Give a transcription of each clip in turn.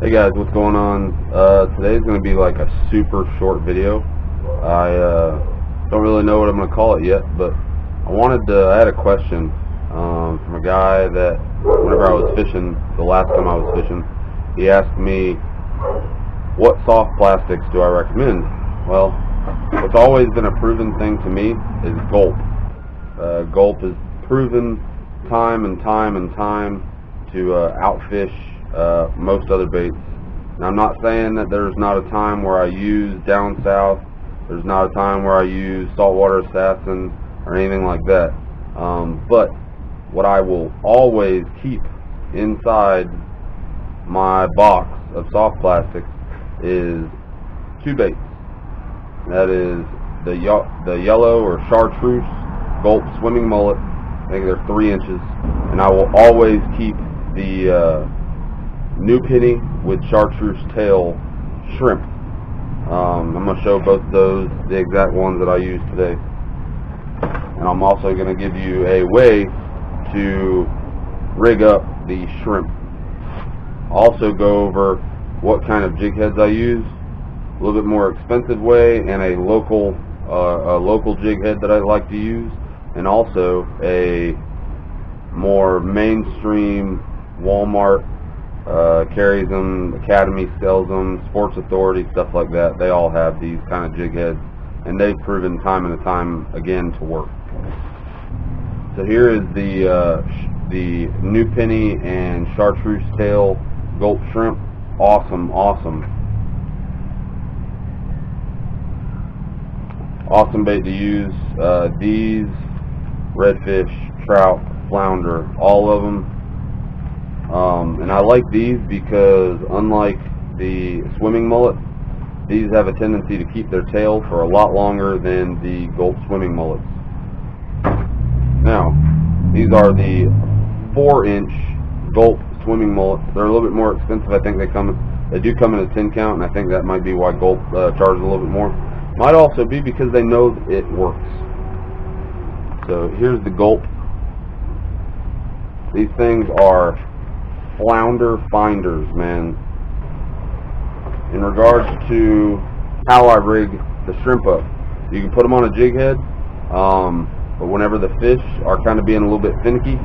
Hey guys, what's going on? Today's going to be like a super short video. I don't really know what I'm going to call it yet, but I had a question from a guy that whenever I was fishing, the last time I was fishing, he asked me, what soft plastics do I recommend? Well, what's always been a proven thing to me is Gulp. Gulp is proven time and time and time to outfish most other baits. And I'm not saying that there's not a time where I use down south, there's not a time where I use saltwater assassin or anything like that. But what I will always keep inside my box of soft plastics is two baits. That is the yellow or chartreuse Gulp swimming mullet. I think they're 3 inches, and I will always keep the new penny with chartreuse tail shrimp. I'm going to show both of those, the exact ones that I use today, and I'm also going to give you a way to rig up the shrimp. Also go over what kind of jig heads I use, a little bit more expensive way, and a local jig head that I like to use, and also a more mainstream Walmart carries them, Academy sells them, Sports Authority, stuff like that. They all have these kind of jig heads, and they've proven time and time again to work. So here is the new penny and chartreuse tail Gulp shrimp. Awesome bait to use. These redfish, trout, flounder, all of them. And I like these because unlike the swimming mullet, these have a tendency to keep their tail for a lot longer than the Gulp swimming mullets. Now, these are the 4-inch Gulp swimming mullets. They're a little bit more expensive. I think they do come in a 10 count, and I think that might be why Gulp charges a little bit more. Might also be because they know it works. So here's the Gulp. These things are flounder finders, man. In regards to how I rig the shrimp up, you can put them on a jig head, but whenever the fish are kind of being a little bit finicky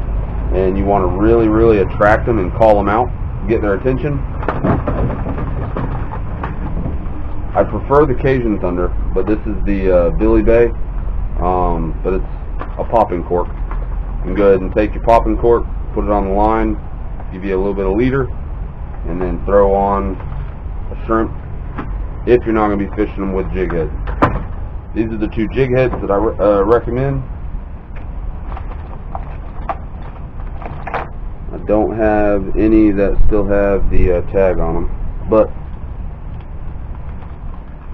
and you want to really attract them and call them out, get their attention, I prefer the Cajun Thunder, but this is the Billy Bay, but it's a popping cork. You can go ahead and take your popping cork, put it on the line, give you a little bit of leader, and then throw on a shrimp if you're not going to be fishing them with jig heads. These are the 2 jig heads that I recommend. I don't have any that still have the tag on them, but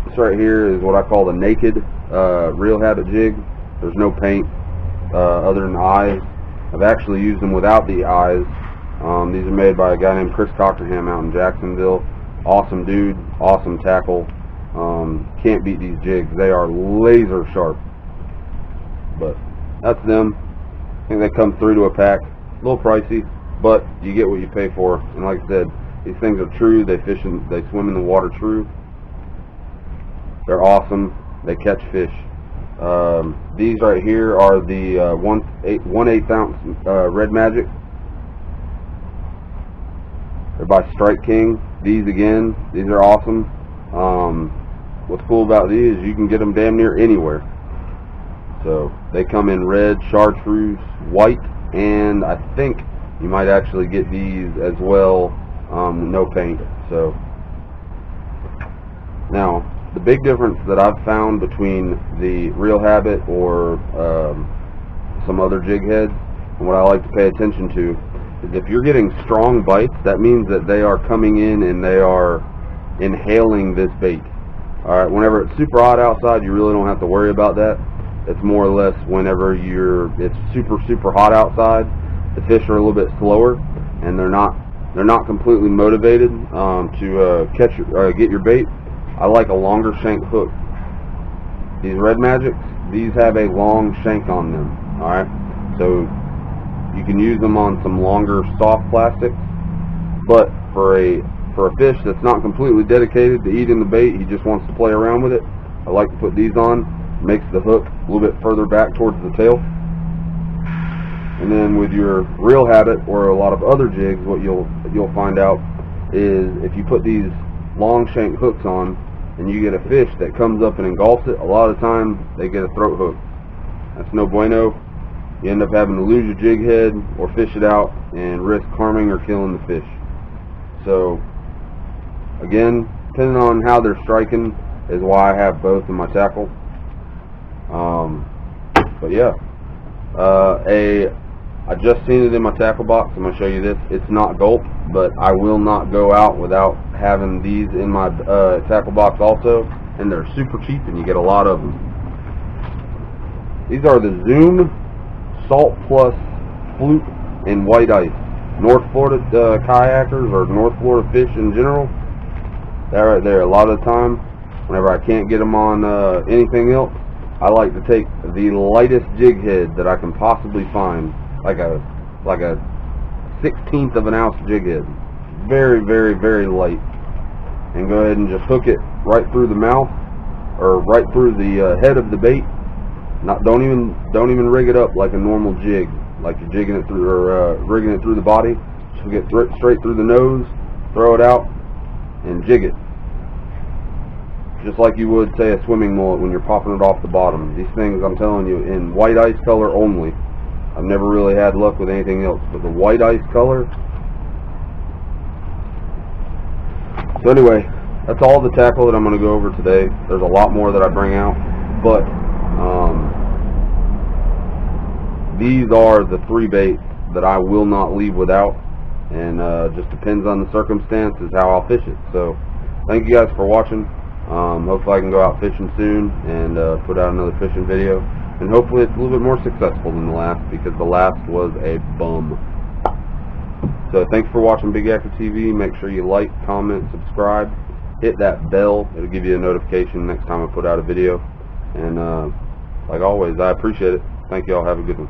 this right here is what I call the naked Real Habit jig. There's no paint other than eyes. I've actually used them without the eyes. These are made by a guy named Chris Cockerham out in Jacksonville. Awesome dude, awesome tackle. Can't beat these jigs. They are laser sharp. But that's them. I think they come 3 to a pack. A little pricey, but you get what you pay for. And like I said, these things are true. They swim in the water true. They're awesome. They catch fish. These right here are the 1/8 ounce Red Magic. They're by Strike King. These are awesome. What's cool about these is you can get them damn near anywhere. So they come in red, chartreuse, white, and I think you might actually get these as well, no paint. So now, the big difference that I've found between the Real Habit or some other jig heads, and what I like to pay attention to, is if you're getting strong bites, that means that they are coming in and they are inhaling this bait. Alright, whenever it's super hot outside, you really don't have to worry about that. It's more or less whenever it's super hot outside, the fish are a little bit slower and they're not completely motivated to get your bait. I like a longer shank hook. These Red Magics, these have a long shank on them. Alright, so you can use them on some longer soft plastics, but for a for a fish that's not completely dedicated to eating the bait, he just wants to play around with it, I like to put these on. Makes the hook a little bit further back towards the tail. And then with your reel habit or a lot of other jigs, what you'll find out is if you put these long shank hooks on and you get a fish that comes up and engulfs it, a lot of times they get a throat hook. That's no bueno. You end up having to lose your jig head or fish it out and risk harming or killing the fish. So again, depending on how they're striking is why I have both in my tackle. But yeah, I just seen it in my tackle box. I'm going to show you this. It's not Gulp, but I will not go out without having these in my tackle box also, and they're super cheap and you get a lot of them. These are the Zoom Salt Plus Fluke and White Ice. North Florida kayakers or North Florida fish in general, that right there, a lot of the time, whenever I can't get them on anything else, I like to take the lightest jig head that I can possibly find, like a 1/16 of an ounce jig head, very, very, very light, and go ahead and just hook it right through the mouth or right through the head of the bait. Don't even rig it up like a normal jig, like you're jigging it through or rigging it through the body. Just get straight through the nose, throw it out, and jig it. Just like you would, say, a swimming mullet when you're popping it off the bottom. These things, I'm telling you, in white ice color only. I've never really had luck with anything else, but the white ice color. So anyway, that's all the tackle that I'm going to go over today. There's a lot more that I bring out, but these are the 3 baits that I will not leave without, and just depends on the circumstances how I'll fish it. So thank you guys for watching. Hopefully I can go out fishing soon and put out another fishing video, and hopefully it's a little bit more successful than the last, because the last was a bum. So thanks for watching BIGYaker TV. Make sure you like, comment, subscribe, hit that bell. It'll give you a notification next time I put out a video. And like always, I appreciate it. Thank you all. Have a good one.